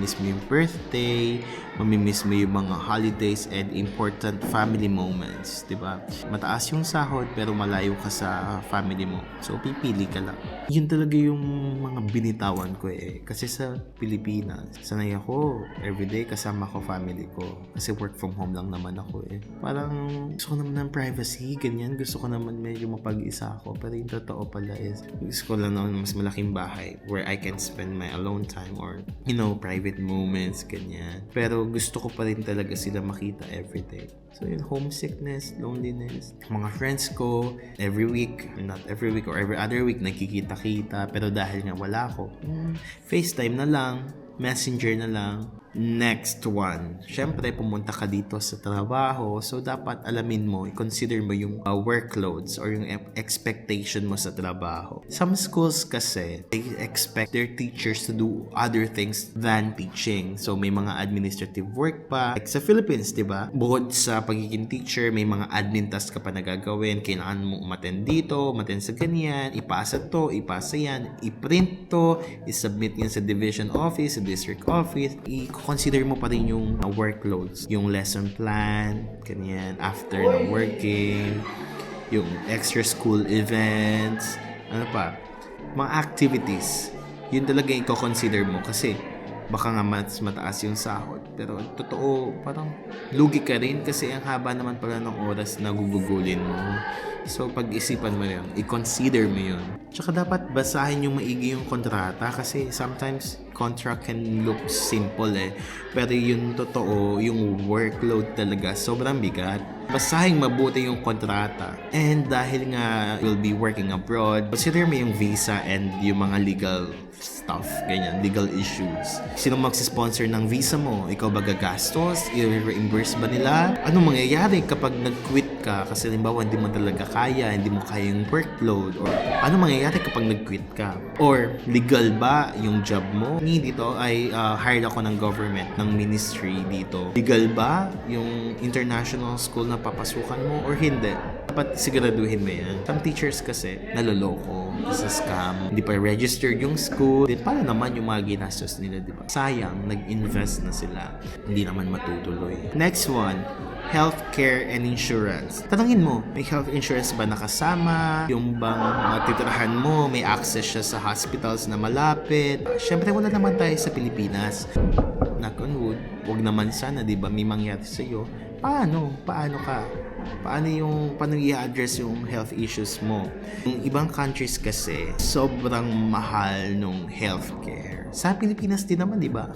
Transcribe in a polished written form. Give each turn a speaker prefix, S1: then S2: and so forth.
S1: mamimiss mo yung birthday, mamimiss mo yung mga holidays and important family moments, di ba? Mataas yung sahod pero malayo ka sa family mo. So, pipili ka lang. Yun talaga yung mga binitawan ko eh. Kasi sa Pilipinas, sanay ako everyday kasama ko family ko. Kasi work from home lang naman ako eh. Parang gusto ko naman ng privacy, ganyan. Gusto ko naman medyo mapag-isa ako. Pero yung totoo pala is, gusto ko lang naman mas malaking bahay where I can spend my alone time or, private moments, ganyan. Pero gusto ko pa rin talaga sila makita everyday. So yun, homesickness, loneliness. Mga friends ko, every week, not every week or every other week, nakikita-kita. Pero dahil nga wala ako, FaceTime na lang, Messenger na lang. Next one, syempre pumunta ka dito sa trabaho, so dapat alamin mo, i-consider mo yung workloads or yung expectation mo sa trabaho. Some schools kasi, they expect their teachers to do other things than teaching. So may mga administrative work pa. Like sa Philippines, di ba? Bukod sa pagiging teacher, may mga admin tasks ka pa na gagawin. Kailangan mo umattend dito, umattend sa ganyan, ipasa to, ipasa yan, i-print to, i-submit yan sa division office, sa district office, consider mo pa rin yung workloads, yung lesson plan, ganyan, after ng working, yung extra school events, ano pa, mga activities. Yun talaga yung i-consider mo kasi baka nga mas mataas yung sahod. Pero totoo, parang lugi ka rin kasi ang haba naman pala ng oras na gugugulin mo. So, pag-isipan mo yun, i-consider mo yun. Tsaka dapat basahin yung maigi yung kontrata kasi sometimes contract can look simple eh. Pero yung totoo, yung workload talaga, sobrang bigat. Basahin mabuti yung kontrata. And dahil nga you'll be working abroad, consider mo yung visa and yung mga legal stuff, ganyan, legal issues. Sino magsisponsor ng visa mo? Ikaw ba gagastos? I-reimburse ba nila? Ano mangyayari kapag nag-quit ka? Kasi halimbawa hindi mo talaga kaya, hindi mo kaya yung workload. Or ano mangyayari kapag nag-quit ka? Or legal ba yung job mo? Dito ay hired ako ng government, ng ministry dito. Legal ba yung international school na papasukan mo or hindi? Dapat siguraduhin mo yan. Some teachers kasi naloloko sa scam. Hindi pa registered yung school. Then paano naman yung mga ginastos nila, di ba? Sayang, nag-invest na sila. Hindi naman matutuloy. Next one, healthcare and insurance. Tanungin mo, may health insurance ba nakasama? Yung bang titirahan mo, may access siya sa hospitals na malapit? Siyempre, wala naman tayo sa Pilipinas. Knock on wood, wag naman sana, di ba, may mangyari sa'yo. Paano ka? Paano i-address yung health issues mo? Yung ibang countries kasi, sobrang mahal nung healthcare. Sa Pilipinas din naman, di ba?